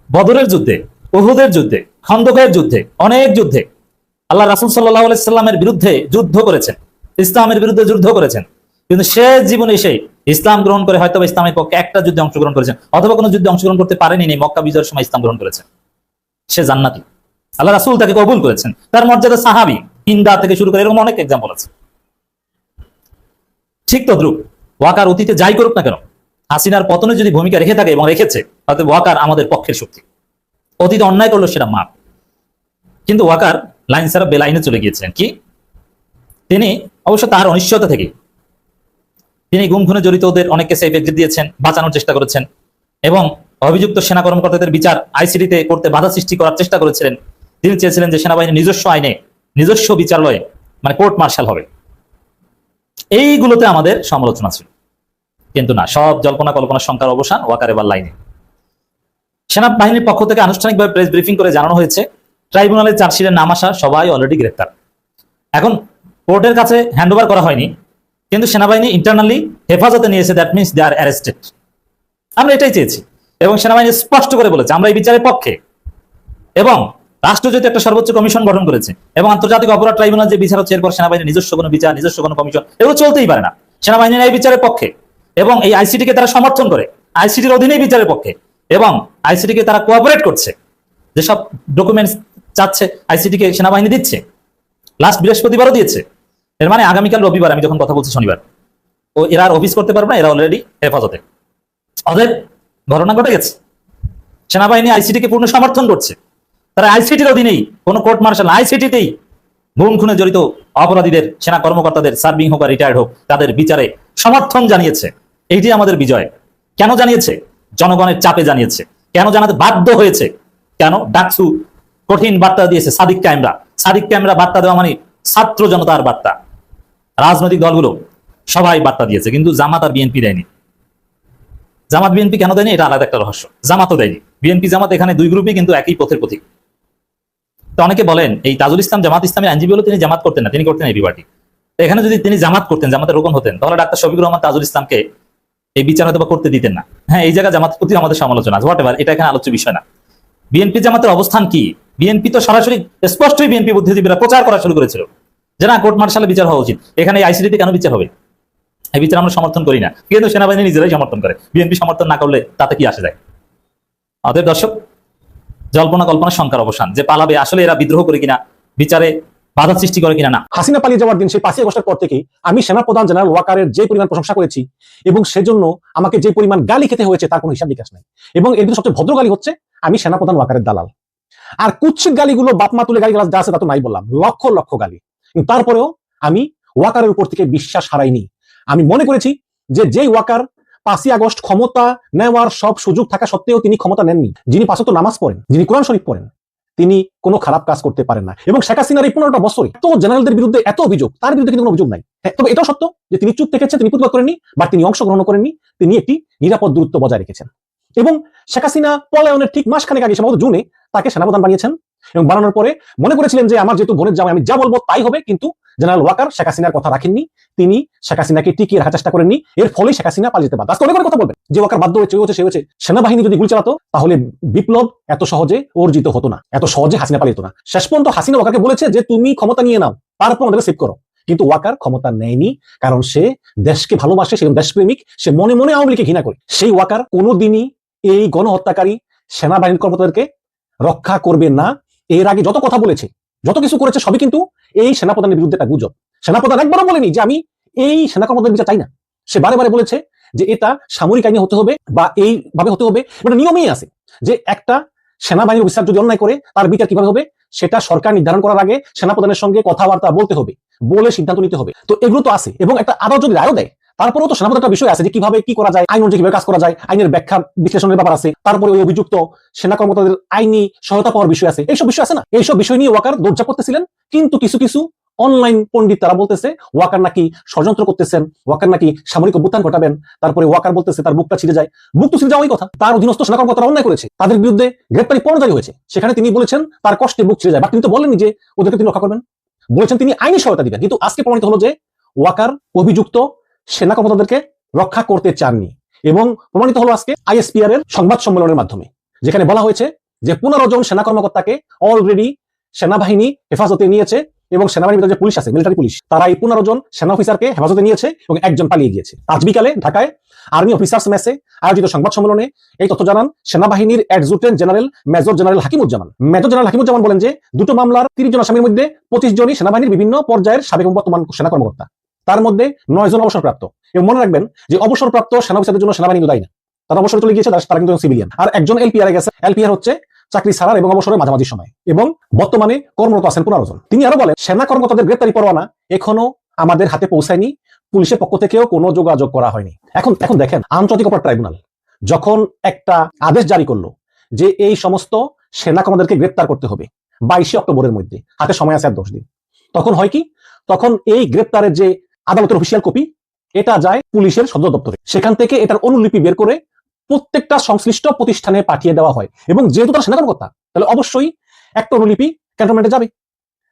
বদরের যুদ্ধে, উহুদের যুদ্ধে, খন্দকের যুদ্ধে, অনেক যুদ্ধে আল্লাহ রাসূল সাল্লাল্লাহু আলাইহি সাল্লামের বিরুদ্ধে যুদ্ধ করেছেন, ইসলামের বিরুদ্ধে যুদ্ধ করেছেন, কিন্তু শেষ জীবনে এসে ইসলাম গ্রহণ করে হয়তো ইসলামের পক্ষে একটা যুদ্ধে অংশগ্রহণ করেছেন, অথবা কোনো যুদ্ধে অংশগ্রহণ করতে পারেনি, মক্কা বিজয়ের সময় ইসলাম গ্রহণ করেছেন। সে জান্নাতি, আল্লাহ রাসূল তাকে কবুল করেছেন, তার মর্যাদা সাহাবী, হিন্দা থেকে শুরু করে এরকম অনেক এক্সাম্পল আছে। ঠিক তদ্রুপ ওয়াকার অতীতে যাই করুক না কেন, হাসিনার পতনে যদি ভূমিকা রেখে থাকে এবং রেখেছে, তাতে ওয়াকার আমাদের পক্ষের শক্তি। অতীতে অন্যায় করলো সেটা মাপ, কিন্তু ওয়াকার লাইন ছাড়া বেলাইনে চলে গিয়েছিলেন। কি তিনি অবশ্য তার অনিশ্চয়তা থেকে তিনি গুম খুনে জড়িত ওদের অনেককে সেফ এক্সিট দিয়েছেন, বাঁচানোর চেষ্টা করেছেন এবং অভিযুক্ত সেনা কর্মকর্তাদের বিচার আইসিটিতে করতে বাধা সৃষ্টি করার চেষ্টা করেছিলেন। তিনি চেয়েছিলেন যে সেনাবাহিনীর নিজস্ব আইনে নিজস্ব বিচারালয়ে মানে কোর্ট মার্শাল হবে। এইগুলোতে আমাদের সমালোচনা ছিল, কিন্তু না, সব জল্পনা কল্পনার সংখ্যার অবসান ওয়াকার এবার লাইনে। সেনাবাহিনীর পক্ষ থেকে আনুষ্ঠানিকভাবে প্রেস ব্রিফিং করে জানানো হয়েছে ট্রাইব্যুনালের চার্জশিটের নাম আসা সবাই অলরেডি গ্রেপ্তার। এখন কোর্টের কাছে হ্যান্ডওভার করা হয়নি, কিন্তু সেনাবাহিনী ইন্টারনালি হেফাজতে নিয়েছে, that means they are arrested. আমরা এটাই চেয়েছি এবং সেনাবাহিনী স্পষ্ট করে বলেছে আমরা এই বিচারের পক্ষে, এবং রাষ্ট্র যেহেতু একটা সর্বোচ্চ কমিশন গঠন করেছে এবং আন্তর্জাতিক অপরাধ ট্রাইব্যুনাল যে বিচার হচ্ছে এরপর সেনাবাহিনীর নিজস্ব কোনো বিচার, নিজস্ব কোনো কমিশন, এগুলো চলতেই পারে না। সেনাবাহিনীর এই বিচারের পক্ষে এবং এই আইসিটিকে তারা সমর্থন করে, আইসিটির অধীনেই বিচারের পক্ষে, এবং আইসিটিকে তারা কোঅপারেট করছে। যেসব ডকুমেন্টস চাচ্ছে আইসিটিকে সেনাবাহিনী দিচ্ছে, লাস্ট বৃহস্পতিবারও দিয়েছে। এর মানে আগামীকাল রবিবার, আমি যখন কথা বলছি শনিবার, ও এরা আর অফিস করতে পারবে না, এরা অলরেডি হেফাজতে। ওদের ঘটনা ঘটে গেছে। সেনাবাহিনী আইসিটিকে পূর্ণ সমর্থন করছে, তারা আইসিটির অধীনেই কোনো কোর্ট মার্শাল, আইসিটিতেই গুম খুনে জড়িত অপরাধীদের, সেনা কর্মকর্তাদের, সার্ভিং হোক আর রিটায়ার্ড হোক, তাদের বিচারে সমর্থন জানিয়েছে। এইটি আমাদের বিজয়। কেন জানিয়েছে? জনগণের চাপে জানিয়েছে। কেন জানাতে বাধ্য হয়েছে? কেন? ডাকসু কঠিন বার্তা দিয়েছে, সাদিক ক্যামেরা বার্তা দেওয়া মানে ছাত্র জনতার বার্তা। রাজনৈতিক দলগুলো সবাই বার্তা দিয়েছে, কিন্তু জামাত আর বিএনপি দেয়নি। জামাত বিএনপি কেন দেয়নি এটা আলাদা একটা রহস্য। জামাতও দেয়নি। বিএনপি জামাত এখানে দুই গ্রুপই কিন্তু একই পথের পথিক। তো অনেকে বলেন এই তাজুল ইসলাম জামাত ইসলামের আইনজীবী হলো, তিনি জামাত করতেন না, তিনি করতেন এবি পার্টি। এখানে যদি তিনি জামাত করতেন, জামাতের রোকন হতেন, তাহলে ডাক্তার শফিকুর রহমান তাজুল ইসলামকে এই বিচার হয়তো বা করতে দিতেন না। হ্যাঁ, এই জায়গায় জামাতের প্রতি আমাদের সমালোচনা আছে, হোয়াট এভার, এটা এখানে আলোচ্য বিষয় না। বিএনপি জামাতের অবস্থান কি? বিএনপি তো সরাসরি স্পষ্টই বিএনপি বুদ্ধিজীবীরা প্রচার করা শুরু করেছিল যে না, কোর্ট মার্শালে বিচার হওয়া উচিত। এখানে আইসিটিতে কেন বিচার হবে? এই বিচার আমরা সমর্থন করি না, কিন্তু সেনাবাহিনী নিজেরাই সমর্থন করে। বিএনপি সমর্থন না করলে তাতে কি আসে যায়? আমাদের দর্শক, জল্পনা কল্পনা সংখ্যার অবসান, যে পালাবে আসলে এরা বিদ্রোহ করে কিনা, বিচারে বাধা সৃষ্টি করে কিনা, না। হাসিনা পালিয়ে যাওয়ার দিন, সেই 5ই আগস্টের পর থেকে আমি সেনাপ্রধান জেনারেল ওয়াকারের যে পরিমাণ প্রশংসা করেছি এবং সেজন্য আমাকে যে পরিমাণ গালি খেতে হয়েছে তার কোনো হিসাব নিকাশ নাই। এবং এর ভিতরে সবচেয়ে ভদ্র গালি হচ্ছে আমি সেনাপ্রধান ওয়াকারের দালাল। আর কুৎসিত গালিগুলো, বাপমা তুলে গালি যা আছে তা তো নাই বললাম, লক্ষ লক্ষ গালি। কিন্তু তারপরেও আমি ওয়াকারের উপর থেকে বিশ্বাস হারাইনি। আমি মনে করেছি যে যেই ওয়াকার 5ই আগস্ট ক্ষমতা নেওয়ার সব সুযোগ থাকা সত্ত্বেও তিনি ক্ষমতা নেননি, যিনি 5 ওয়াক্ত নামাজ পড়েন, যিনি কোরআন শরীফ পড়েন, তিনি কোনো খারাপ কাজ করতে পারেন না। এবং শেখ হাসিনার এই 15টা বছরে এত জেনারেলদের বিরুদ্ধে এত অভিযোগ, তার বিরুদ্ধে কিন্তু কোনো অভিযোগ নাই। তবে এটাও সত্য যে তিনি চুপ থেকেছেন, তিনি প্রতিবাদ করেননি বা তিনি অংশগ্রহণ করেননি, তিনি একটি নিরাপদ দূরত্ব বজায় রেখেছেন। এবং শেখ হাসিনা পলায়নের ঠিক মাসখানেক আগে, সম্ভবত জুনে, তাকে সেনাপ্রধান বানিয়েছেন এবং বানানোর পরে মনে করেছিলেন যে আমার যেহেতু বোনের জামাই, আমি যা বলবো তাই হবে। কিন্তু জেনারেল ওয়াকার শেখ হাসিনার কথা রাখেননি, তিনি শেখ হাসিনাকে টিকিয়ে রাখার চেষ্টা করেননি। এর ফলে শেখ হাসিনা পালিয়ে যেতে বাধ্য। আজকে অনেক কথা বলবেন যে ওয়াকার বাধ্য হয়েছে, সে হয়েছে। সেনাবাহিনী যদি গুলি চালাতো তাহলে বিপ্লব এত সহজে অর্জিত হতো না, এত সহজে হাসিনা পালিয়ে যেত না। শেষ পর্যন্ত হাসিনা ওয়াকারকে বলেছে যে তুমি ক্ষমতা নিয়ে নাও, তারপর আমাদেরকে সেভ করো। কিন্তু ওয়াকার ক্ষমতা নেয়নি, কারণ সে দেশকে ভালোবাসে, সে দেশপ্রেমিক, সে মনে মনে আওয়ামী লীগকে ঘৃণা করে। সেই ওয়াকার কোনোদিনই এই গণহত্যাকারী সেনাবাহিনীর কর্মকর্তাদেরকে রক্ষা করবে না। এর আগে যত কথা বলেছে, যত কিছু করেছে, সবই কিন্তু এই সেনাপ্রধানের বিরুদ্ধে একটা গুজব। সেনাপ্রধান একবারও বলেনি যে আমি এই সেনা কর্মকর্তাদের বিচার চাই না। সে বারে বারে বলেছে যে এটা সামরিক আইনে হতে হবে বা এইভাবে হতে হবে। এটা নিয়মেই আছে যে একটা সেনাবাহিনীর অফিসার যদি অন্যায় করে তার বিচার কিভাবে হবে সেটা সরকার নির্ধারণ করার আগে সেনাপ্রধানের সঙ্গে কথাবার্তা বলতে হবে, বলে সিদ্ধান্ত নিতে হবে। তো এগুলো তো আছে। এবং একটা আদালত যদি রায়ও দেয়, তারপরেও তো সেনাপ্রধান একটা বিষয় আছে যে কিভাবে কি করা যায়, আইন অনুযায়ী কিভাবে কাজ করা যায়, আইনের ব্যাখ্যা বিশ্লেষণের ব্যাপার আছে। তারপরে ওই অভিযুক্ত সেনা কর্মকর্তাদের আইনি সহায়তা পাওয়ার বিষয় আছে। এইসব বিষয় আছে না? এইসব বিষয় নিয়ে ওয়াকার দরজা করতেছিলেন। কিন্তু কিছু কিছু অনলাইন পণ্ডিত তারা বলতেছে ওয়াকার নাকি ষড়যন্ত্র করতেছেন, ওয়াকার নাকি সামরিক অভ্যুত্থান ঘটাবেন। তারপরে ওয়াকার বলতেছে তার বুকটা ছিঁড়ে যায়। বুক তো ছিঁড়ে যাওয়াই কথা। তার অধীনস্থ সেনা কর্মকর্তারা অন্যায় করেছে, তাদের বিরুদ্ধে গ্রেপ্তারি পরোয়ানা জারি হয়েছে। সেখানে তিনি বলেছেন তার কষ্টে বুক ছিঁড়ে যায়, বাট তিনি তো বলেননি যে ওদেরকে তিনি রক্ষা করবেন। বলেছেন তিনি আইনি সহায়তা দিবেন। কিন্তু আজকে প্রমাণিত হলো যে ওয়াকার অভিযুক্ত সেনা কর্মকর্তাদেরকে রক্ষা করতে চাননি। এবং প্রমাণিত হলো আজকে আইএসপিআর এর সংবাদ সম্মেলনের মাধ্যমে, যেখানে বলা হয়েছে যে 15 জন সেনা কর্মকর্তাকে অলরেডি সেনাবাহিনী হেফাজতে নিয়েছে এবং সেনাবাহিনীর ভিতরে যে পুলিশ আছে, মিলিটারি পুলিশ, তারা এই 15 জন সেনা অফিসারকে হেফাজতে নিয়েছে এবং একজন পালিয়ে গিয়েছে। আজ বিকালে ঢাকায় আর্মি অফিসার্স মেসে আয়োজিত সংবাদ সম্মেলনে এই তথ্য জানান সেনাবাহিনীর adjutant general major general Hakimuzzaman. Major general Hakimuzzaman বলেন যে দুটো মামলার 30 জন আসামির মধ্যে 25 জনই সেনাবাহিনীর বিভিন্ন পর্যায়ের সাবেক এবং বর্তমান সেনা কর্মকর্তা। তার মধ্যে 9 জন অবসরপ্রাপ্ত। এবং মনে রাখবেন যে অবসরপ্রাপ্ত সেনা অফিসারদের জন্য সেনাবাহিনী দায়ী না, তারা অবসর চলে গিয়েছে, তারা কিন্তু সিভিলিয়ান। আর একজন এলপিআর গেছে। এলপিআর হচ্ছে চাকরি ছাড়ার এবং অবসরের মাঝামাঝি সময়, এবং বর্তমানে কর্মরত আছেন 15 জন। তিনি আরো বলেন, সেনা কর্মকর্তাদের গ্রেপ্তারি পরোয়ানা এখনো আমাদের হাতে পৌঁছায়নি, পুলিশের পক্ষ থেকেও কোনো যোগাযোগ করা হয়নি। এখন দেখেন, আন্তর্জাতিক অপরাধ ট্রাইব্যুনাল যখন একটা আদেশ জারি করলো যে এই সমস্ত সেনা কর্মকর্তাদেরকে গ্রেপ্তার করতে হবে 22 অক্টোবরের মধ্যে, হাতে সময় আছে আর 10 দিন, তখন হয় কি, তখন এই গ্রেপ্তারের যে আদালতের অফিসিয়াল কপি, এটা যায় পুলিশের সদর দপ্তরে, সেখান থেকে এটার অনুলিপি বের করে প্রত্যেকটা সংশ্লিষ্ট প্রতিষ্ঠানে পাঠিয়ে দেওয়া হয়। এবং যেহেতু তারা সেনা কর্মকর্তা, তাহলে অবশ্যই একটা অনুলিপি ক্যান্টনমেন্টে যাবে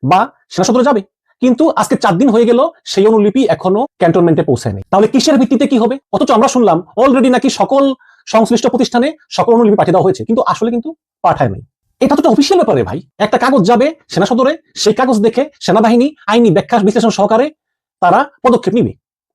বা সেনা সদরে যাবে। কিন্তু আজকে 4 দিন হয়ে গেল, সেই অনুলিপি এখনো ক্যান্টনমেন্টে পৌঁছায়নি। তাহলে কিসের ভিত্তিতে কি হবে? অথচ আমরা শুনলাম অলরেডি নাকি সকল সংশ্লিষ্ট প্রতিষ্ঠানে সকল অনুলিপি পাঠিয়ে দেওয়া হয়েছে, কিন্তু আসলে কিন্তু পাঠায় নাই। এটা তো অফিসিয়াল ব্যাপারে ভাই, একটা কাগজ যাবে সেনা সদরে, সেই কাগজ দেখে সেনাবাহিনী আইনি ব্যাখ্যা বিশ্লেষণ সহকারে তারা পদক্ষেপ নিবে।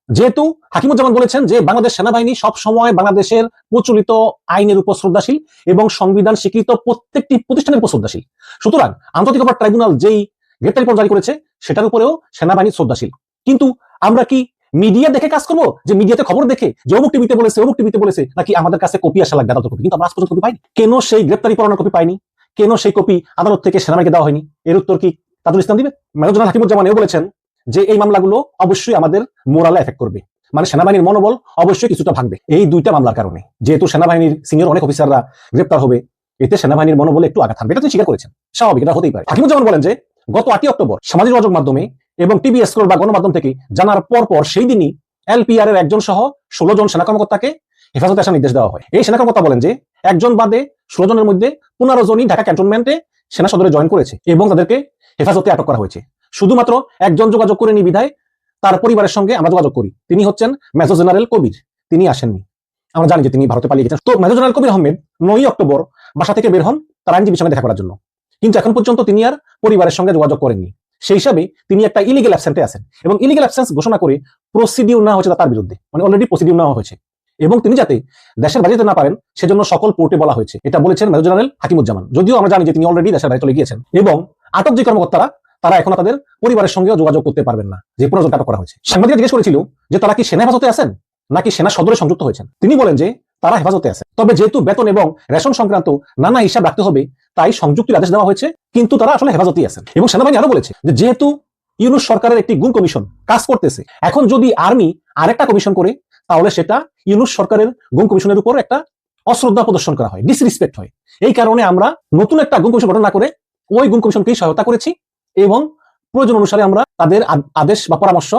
যেহেতু হাকিমুজ্জামান বলেছেন যে বাংলাদেশ সেনাবাহিনী সব সময় বাংলাদেশের প্রচলিত আইনের উপর শ্রদ্ধাশীল এবং সংবিধান স্বীকৃত প্রত্যেকটি প্রতিষ্ঠানের উপর শ্রদ্ধাশীল, সুতরাং আন্তর্জাতিক অপরাধ ট্রাইব্যুনাল যেই গ্রেপ্তারি পরোয়ানা জারি করেছে সেটার উপরেও সেনাবাহিনী শ্রদ্ধাশীল। কিন্তু আমরা কি মিডিয়া দেখে কাজ করবো, যে মিডিয়াতে খবর দেখে যে অমুক টিভিতে বলেছে অমুক টিভিতে বলেছে, নাকি আমাদের কাছে কপি আসা লাগবে, আদালত কপি? কিন্তু আমরা আজ পর্যন্ত কপি পাইনি। কেন সেই গ্রেপ্তারি পরোয়ানার কপি পাইনি? কেন সেই কপি আদালত থেকে সেনাবাহিনীকে দেওয়া হয়নি? এর উত্তর কি তাজুল ইসলাম দিবে? মেজর জেনারেল হাকিমুজ্জামান এও বলেছেন যে এই মামলাগুলো অবশ্যই আমাদের মোরালে এফেক্ট করবে, মানে সেনাবাহিনীর মনোবল অবশ্যই কিছুটা ভাঙবে এই দুইটা মামলার কারণে। যেহেতু সেনাবাহিনীর সিনিয়র অনেক অফিসাররা গ্রেপ্তার হবে, এতে সেনাবাহিনীর মনোবলে একটু আঘাত হানবে, এটা তিনি স্বীকার করেছেন, স্বাভাবিক, এটা হতেই পারে। হাকিমুজ্জামান বলেন যে গত 8 অক্টোবর সামাজিক যোগাযোগ মাধ্যমে এবং টিভি স্ক্রল বা গণমাধ্যম থেকে জানার পর সেই দিনই এলপিআর এর একজন সহ 16 জন সেনা কর্মকর্তাকে হেফাজতে আসার নির্দেশ দেওয়া হয়। এই সেনা কর্মকর্তা বলেন যে একজন বাদে 16 জনের মধ্যে 15 জনই ঢাকা ক্যান্টনমেন্টে সেনা সদরে জয়েন করেছে এবং তাদেরকে হেফাজতে আটক করা হয়েছে। শুধুমাত্র একজন যোগাযোগ করে নি বিধায় তার পরিবারের সঙ্গে আমরা যোগাযোগ করি, তিনি হচ্ছেন মেজর জেনারেল কবির, তিনি আসেননি। আমরা জানি যে তিনি ভারতে পালিয়ে গেছেন। তো মেজর জেনারেল কবির আহমেদ 9 অক্টোবর বাসা থেকে বের হন তার আইনজীবীর সঙ্গে দেখা করার জন্য, কিন্তু এখন পর্যন্ত তিনি আর পরিবারের সঙ্গে যোগাযোগ করেননি। সেই হিসাবে তিনি একটা ইলিগেল অ্যাবসেন্টে আছেন এবং ইলিগেল অ্যাবসেন্স ঘোষণা করে প্রসিডিউর নেওয়া হয়েছে তার বিরুদ্ধে, মানে অলরেডি প্রসিডিউর নেওয়া হয়েছে এবং তিনি যাতে দেশের বাইরে যেতে না পারেন সেজন্য সকল পোর্টে বলা হয়েছে। এটা বলেছেন মেজর জেনারেল হাকিমুজ্জামান, যদিও আমরা জানি যে তিনি অলরেডি দেশের বাইরে চলে গিয়েছেন এবং আটক যে কর্মকর্তারা তারা এখন তাদের পরিবারের সঙ্গেও যোগাযোগ করতে পারবেন না, যে 15 জন আটক করা হয়েছে। সাংবাদিকরা জিজ্ঞেস করেছিল যে তারা কি সেনা হেফাজতে আছেন নাকি সেনা সদরে সংযুক্ত হয়েছেন। তিনি বলেন যে তারা হেফাজতে আছে, তবে যেহেতু বেতন এবং রেশন সংক্রান্ত নানা হিসাব রাখতে হবে তাই সংযুক্তির আদেশ দেওয়া হয়েছে, কিন্তু তারা আসলে হেফাজতেই আছেন। এবং সেনাবাহিনী আরো বলেছে যে যেহেতু ইউনূস সরকারের একটি গুম কমিশন কাজ করতেছে, এখন যদি আর্মি আরেকটা কমিশন করে তাহলে সেটা ইউনূস সরকারের গুম কমিশনের উপর একটা অশ্রদ্ধা প্রদর্শন করা হয়, ডিসরেসপেক্ট হয়। এই কারণে আমরা নতুন একটা গুম কমিশন গঠন না করে ওই গুম কমিশনকেই সহায়তা করেছি এবং প্রয়োজন অনুসারে আমরা তাদের আদেশ বা পরামর্শ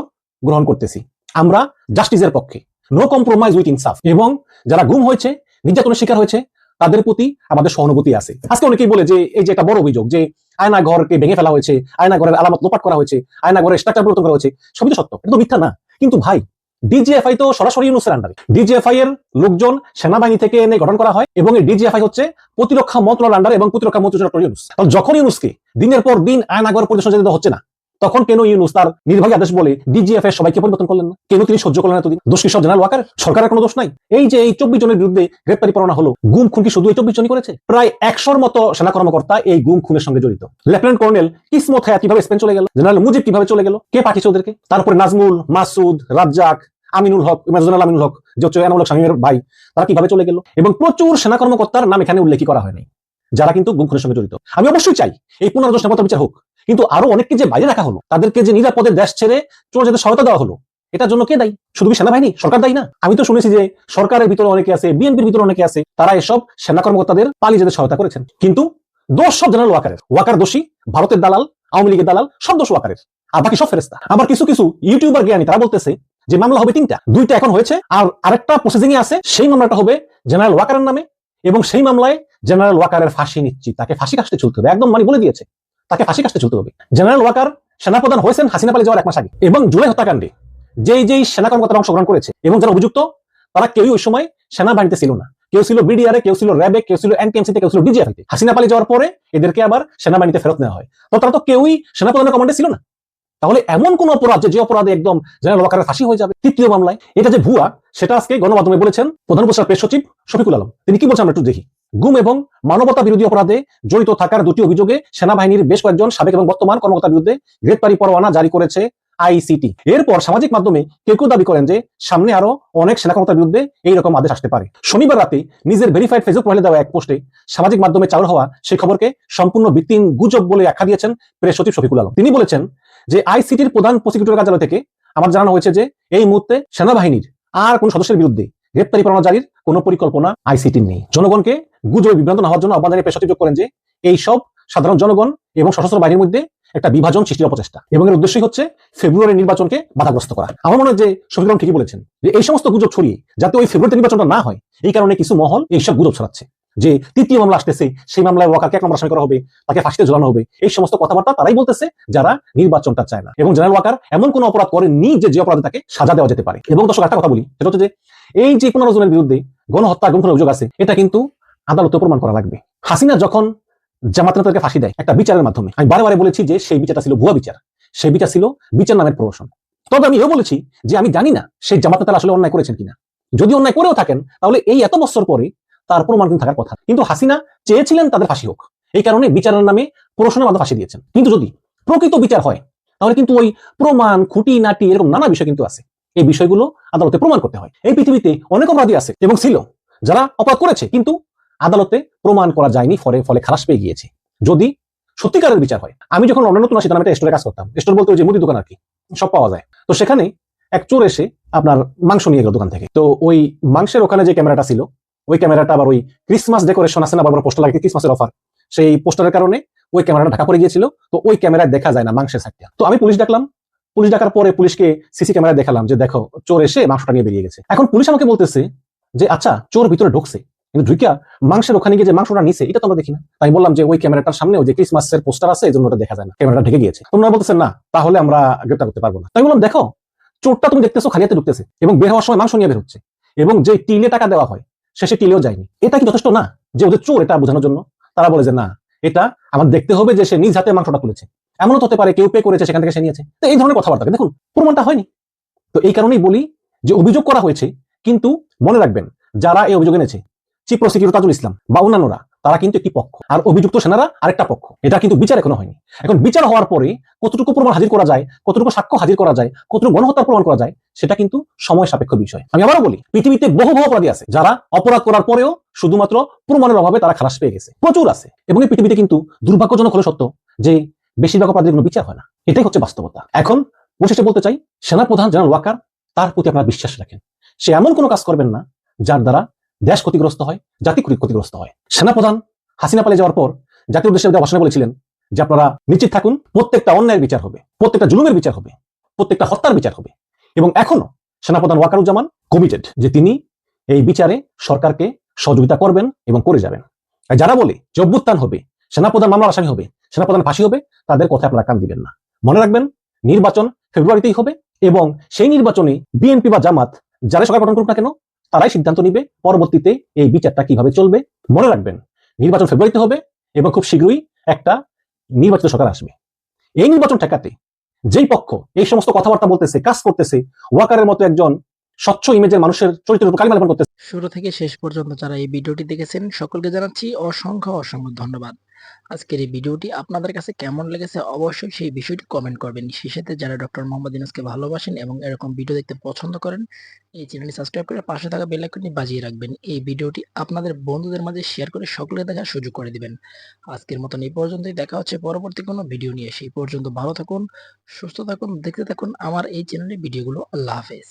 গ্রহণ করতেছি। আমরা জাস্টিসের পক্ষে, নো কম্প্রোমাইজ উইথ ইনসাফ, এবং যারা গুম হয়েছে, নির্যাতনের শিকার হয়েছে তাদের প্রতি আমাদের সহানুভূতি আছে। আজকে অনেকেই বলে যে এই যে একটা বড় অভিযোগ যে আয়না ঘরকে ভেঙে ফেলা হয়েছে, আয়না ঘরের আলামত লোপাট করা হয়েছে, আয়না ঘরের স্ট্রাকচার পরিবর্তন করা হয়েছে, সবই তো সত্য, এটা তো মিথ্যা না। কিন্তু ভাই ডিজিএফআই তো সরাসরি ইউনূসের আন্ডারে, ডিজিএফআই এর লোকজন সেনাবাহিনী থেকে এনে গঠন করা হয় এবং এই ডিজিএফআই হচ্ছে প্রতিরক্ষা মন্ত্রণালয়ের আন্ডারে এবং প্রতিরক্ষা মন্ত্রী ডক্টর ইউনূস। যখন ইউনূসকে দিনের পর দিন আয়নাঘর পরিদর্শন যেতে হচ্ছে না, তখন কেন ইউনূস তার নির্বাহী আদেশ বলে ডিজিএফ এর সবাইকে পরিবর্তন করলেন না? কেন তিনি সহ্য করলেন এতদিন? দোষ কি সব জেনারেল ওয়াকার? সরকারের কোনো দোষ নাই? এই যে এই 24 জনের বিরুদ্ধে গ্রেপ্তারি পরোয়ানা হলো, গুম খুন কি শুধু এই 24 জনই করেছে? প্রায় 100-র মতো সেনা কর্মকর্তা এই গুম খুনের সঙ্গে জড়িত। লেফটেন্যান্ট কর্নেল ইসমত হায়াত কিভাবে স্পেন চলে গেল, জেনারেল মুজিব কিভাবে চলে গেল, কে পাঠিয়েছে ওদেরকে? তারপরে নাজমুল, মাসুদ, রাজ্জাক, আমিনুল হক, মেজর জেনারেল আমিনুল হক যে হচ্ছে এনামুল হক শামীমের ভাই, তারা কিভাবে চলে গেল? এবং প্রচুর সেনা কর্মকর্তার নাম এখানে উল্লেখ করা হয়নি যারা কিন্তু গুম খুনের সঙ্গে জড়িত। আমি অবশ্যই চাই এই 15 জন সেনাপতি বিচার হোক, কিন্তু আরো অনেককে যে বাইরে রাখা হলো, তাদেরকে যে নিরাপদে দেশ ছেড়ে চলে যেতে সহায়তা দেওয়া হলো, এটার জন্য কে দায়ী? শুধু কি সেনাবাহিনী? সরকার দায়ী না? আমি তো শুনেছি যে সরকারের ভিতরে অনেকে আছে, বিএনপির ভিতরে অনেকে আছে, তারা এসব সেনা কর্মকর্তাদের পালিয়ে যেতে সহায়তা করেছেন। কিন্তু দোষ সব জেনারেল ওয়াকারের। ওয়াকার দোষী, ভারতের দালাল, আওয়ামী লীগের দালাল, সব দোষ ওয়াকারের, আর বাকি সব ফেরেস্তা। আবার কিছু কিছু ইউটিউবার জ্ঞানী তারা বলতেছে যে মামলা হবে 3টা, 2টা এখন হয়েছে আর আরেকটা প্রসেসিং এ আছে, সেই মামলাটা হবে জেনারেল ওয়াকারের নামে এবং সেই মামলায় জেনারেল ওয়াকারের ফাঁসি নিশ্চিত, তাকে ফাঁসি কাস্টে চলতে হবে, একদম মানে বলে দিয়েছে তাকে ফাঁসি কাস্টে চলতে হবে। জেনারেল ওয়াকার সেনাপ্রধান হয়েছেন হাসিনা পালিয়ে যাওয়ার 1 মাস আগে, এবং জুলাই হত্যাকাণ্ডে যেই সেনা কর্মকর্তারা অংশগ্রহণ করেছে এবং যারা অভিযুক্ত তারা কেউই ওই সময় সেনাবাহিনীতে ছিল না। কেউ ছিল বিডিআর এ, কেউ ছিল র্যাবে, কেউ ছিল এনটিএমসি তে, কেউ ছিল ডিজিএফআই তে। হাসিনা পালিয়ে যাওয়ার পরে এদেরকে আবার সেনাবাহিনীতে ফেরত নেওয়া হয়, তো তারা তো কেউই সেনাপ্রধানের কমান্ডে ছিল না। তাহলে এমন কোন অপরাধ যে অপরাধে একদম জেনারেল ওয়াকারের ফাঁসি হয়ে যাবে 3য় মামলায়, এটা যে ভুয়া সেটা আজকে গণমাধ্যমে বলেছেন প্রধান উপদেষ্টা প্রেস সচিব শফিকুল আলম। তিনি কি বলছেন আমরা একটু দেখি। গুম এবং মানবতা বিরোধী অপরাধে জড়িত থাকার 2টি অভিযোগে সেনাবাহিনীর বেশ কয়েকজন সাবেক এবং বর্তমান কর্মকর্তার বিরুদ্ধে গ্রেপ্তারি পরোয়ানা জারি করেছে আইসিটি। এরপর সামাজিক মাধ্যমে কেউ কেউ দাবি করেন যে সামনে আরো অনেক সেনা কর্মকর্তার বিরুদ্ধে এইরকম আদেশ আসতে পারে। শনিবার রাতে নিজের ভেরিফাইড ফেসবুক প্রোফাইলে দেওয়া এক পোস্টে সামাজিক মাধ্যমে চাউর হওয়া সেই খবরকে সম্পূর্ণ ভিত্তিহীন গুজব বলে আখ্যা দিয়েছেন প্রেস সচিব শফিকুল আলম। তিনি বলেছেন যে আইসিটির প্রধান প্রসিকিউটর কার্যালয় থেকে আমার জানানো হয়েছে যে এই মুহূর্তে সেনাবাহিনীর আর কোন সদস্যের বিরুদ্ধে গ্রেপ্তারি পরোয়ানা জারির কোন পরিকল্পনা আইসিটির নেই। জনগণকে গুজবে বিভ্রান্ত না হওয়ার জন্য আহ্বান জানিয়ে প্রেস সচিব যোগ করেন যে এই সব সাধারণ জনগণ এবং সশস্ত্র বাহিনীর মধ্যে একটা বিভাজন সৃষ্টির অপচেষ্টা এবং এর উদ্দেশ্যই হচ্ছে ফেব্রুয়ারি নির্বাচনকে বাধাগ্রস্ত করা। আমার মনে হয় যে শফিকুল আলম ঠিকই বলেছেন যে এই সমস্ত গুজব ছড়িয়ে যাতে ওই ফেব্রুয়ারি নির্বাচনটা না হয়, এই কারণে কিছু মহল এইসব গুজব ছড়াচ্ছে যে তৃতীয় মামলা আসতেছে, সেই মামলায় ওয়াকারকে 1 নম্বর আসামি করা হবে, তাকে ফাঁসিতে ঝোলানো হবে। এই সমস্ত কথাবার্তা তারাই বলতেছে যারা নির্বাচনটা চায় না। এবং জেনারেল ওয়াকার এমন কোন অপরাধ করেননি যে অপরাধে তাকে সাজা দেওয়া যেতে পারে। এবং দর্শক একটা কথা বলি, সেটা হচ্ছে যে এই যে 15 জনের বিরুদ্ধে গণহত্যা গুম খুনের অভিযোগ আছে, এটা কিন্তু আদালতে প্রমাণ করা লাগবে। হাসিনা যখন জামাত নেতাদেরকে ফাঁসি দেয় একটা বিচারের মাধ্যমে, আমি বারে বলেছি যে সেই বিচারটা ছিল ভুয়া বিচার, সেই বিচার ছিল বিচার নামের প্রহসন। তবে আমি এও বলেছি যে আমি জানি না সেই জামাত নেতারা আসলে অন্যায় করেছেন কিনা। যদি অন্যায় করেও থাকেন তাহলে এই এত বছর পরে তার প্রমাণ কিন্তু থাকার কথা। কিন্তু হাসিনা চেয়েছিলেন তাদের ফাঁসি হোক, এই কারণে বিচারের নামে প্রহসনের মাধ্যমে ফাঁসি দিয়েছেন। কিন্তু যদি প্রকৃত বিচার হয় তাহলে কিন্তু ওই প্রমাণ খুঁটি নাটি এরকম নানা বিষয় কিন্তু আছে, এই বিষয়গুলো আদালতে প্রমাণ করতে হয়। এই পৃথিবীতে অনেক অপরাধী আছে এবং ছিল যারা অপরাধ করেছে কিন্তু আদালতে প্রমাণ করা যায়নি, ফলে খালাস পেয়ে গিয়েছে। যদি সত্যিকারের বিচার হয়, আমি যখন লন্ডন নতুন আসি তখন একটা স্টোরে কাজ করতাম। স্টোর বলতে ওই যে মুদি দোকান আর কি, সব পাওয়া যায়। তো সেখানে এক চোর এসে আপনার মাংস নিয়ে গেল দোকান থেকে। তো ওই মাংসের ওখানে যে ক্যামেরাটা ছিল, ওই ক্যামেরাটা আবার ওই ক্রিসমাস ডেকোরেশন আছে না, বড় পোস্টার লাগে ক্রিসমাসের অফার, সেই পোস্টারের কারণে ওই ক্যামেরাটা ঢাকা পড়ে গিয়েছিল। তো ওই ক্যামেরায় দেখা যায় না মাংসের সাইডটা। তো আমি পুলিশ ডাকলাম, পুলিশ ডাকার পরে পুলিশকে সিসি ক্যামেরায় দেখালাম যে দেখো চোর এসে মাংসটা নিয়ে বেরিয়ে গেছে। এখন পুলিশ আমাকে বলতেছে যে আচ্ছা চোর ভিতরে ঢুকছে, কিন্তু ঢুকিয়া মাংসের ওখানে গিয়ে যে মাংসটা নিছে এটা তো আমরা দেখি না। তাই বললাম যে ওই ক্যামেরাটার সামনে যে ক্রিসমাসের পোস্টার আছে এই জন্য ওটা দেখা যায় না, ক্যামেরাটা ঢেকে গিয়েছে। তোমরা বলতেছেন না তাহলে আমরা গ্রেপ্তার করতে পারবো না। তাই বললাম দেখো চোরটা তুমি দেখতেছো খালি হাতে ঢুকতেছে এবং বের হওয়ার সময় মাংস নিয়ে বের হচ্ছে, এবং যে টিলে টাকা দেওয়া হয় শেষে টিলেও যায়নি। এটা কি যথেষ্ট না যে ওদের চোর এটা বোঝানোর জন্য? তারা বলে যে না, এটা আমার দেখতে হবে যে সে নিজ হাতে মাংসটা তুলেছে, এমনও হতে পারে কেউ পে করেছে সেখান থেকে সে নিয়েছে। তো এই ধরনের কথাবার্তা দেখুন প্রমাণটা হয়নি। তো এই কারণেই বলি যে অভিযোগ করা হয়েছে, কিন্তু মনে রাখবেন যারা এই অভিযোগ এনেছে চিফ প্রসিকিউটর তাজুল ইসলাম বা অন্যান্যরা, তারা কিন্তু একটি পক্ষ আর অভিযুক্ত সেনারা আরেকটা পক্ষ। এটা কিন্তু বিচার এখনো হয়নি। এখন বিচার হওয়ার পরে কতটুকু প্রমাণ হাজির করা যায়, কতটুকু সাক্ষ্য হাজির করা যায়, কতটুকু গণহত্যার প্রমাণ করা যায়, সেটা কিন্তু সময় সাপেক্ষ বিষয়। আমি আবারও বলি পৃথিবীতে বহু অপরাধী আছে যারা অপরাধ করার পরেও শুধুমাত্র প্রমাণের অভাবে তারা খালাস পেয়ে গেছে, প্রচুর আছে। এবং এই পৃথিবীতে কিন্তু দুর্ভাগ্যজনক হলে সত্য যে বেশিরভাগ অপরাধীর কোনো বিচার হয় না, এটাই হচ্ছে বাস্তবতা। এখন পরিশেষে বলতে চাই, সেনাপ্রধান জেনারেল ওয়াকার, তার প্রতি আপনারা বিশ্বাস রাখেন। সে এমন কোনো কাজ করবেন না যার দ্বারা দেশ ক্ষতিগ্রস্ত হয়, জাতি ক্ষতিগ্রস্ত হয়। সেনাপ্রধান হাসিনা পালিয়ে যাওয়ার পর জাতীয় উদ্দেশ্যে দেওয়া ভাষণে বলেছিলেন যে আপনারা নিশ্চিত থাকুন প্রত্যেকটা অন্যায়ের বিচার হবে, প্রত্যেকটা জুলুমের বিচার হবে, প্রত্যেকটা হত্যার বিচার হবে। এবং এখনো সেনাপ্রধান ওয়াকারুজ্জামান কমিটেড যে তিনি এই বিচারে সরকারকে সহযোগিতা করবেন এবং করে যাবেন। আর যারা বলে যে অভ্যুত্থান হবে, সেনাপ্রধান মামলার আসামি হবে, সেনাপ্রধান ফাঁসি হবে, তাদের কথা আপনারা কান দিবেন না। মনে রাখবেন নির্বাচন ফেব্রুয়ারিতেই হবে এবং সেই নির্বাচনে বিএনপি বা জামাত যারা সরকার গঠন করুক না কেন তারাই সিদ্ধান্ত নিবে পরবর্তীতে এই বিচারটা কিভাবে চলবে। মনে রাখবেন নির্বাচন ফেব্রুয়ারিতে হবে এবং খুব শীঘ্রই একটা নির্বাচিত সরকার আসবে। এই নির্বাচন ঠেকাতে যেই পক্ষ এই সমস্ত কথাবার্তা বলতেছে, কাজ করতেছে, ওয়াকারের মতো একজন স্বচ্ছ ইমেজের মানুষের চরিত্রের উপর কালিমা লেপন করতেছে। শুরু থেকে শেষ পর্যন্ত যারা এই ভিডিওটি দেখেছেন সকলকে জানাচ্ছি অসংখ্য ধন্যবাদ। আজকের এই ভিডিওটি আপনাদের কাছে কেমন লেগেছে অবশ্যই সেই বিষয়টি কমেন্ট করবেন। সেই সাথে যারা ডক্টর মোহাম্মদ ইউনূসকে ভালোবাসেন এবং এরকম ভিডিও দেখতে পছন্দ করেন, এই চ্যানেলটি সাবস্ক্রাইব করে পাশে থাকা বেল আইকনটি বাজিয়ে রাখবেন। এই ভিডিওটি আপনাদের বন্ধুদের মাঝে শেয়ার করে সকলে দেখার সুযোগ করে দিবেন। আজকের মতন এই পর্যন্তই, দেখা হচ্ছে পরবর্তী কোনো ভিডিও নিয়ে। সেই পর্যন্ত ভালো থাকুন, সুস্থ থাকুন, দেখতে থাকুন আমার এই চ্যানেলের ভিডিওগুলো। আল্লাহ হাফেজ।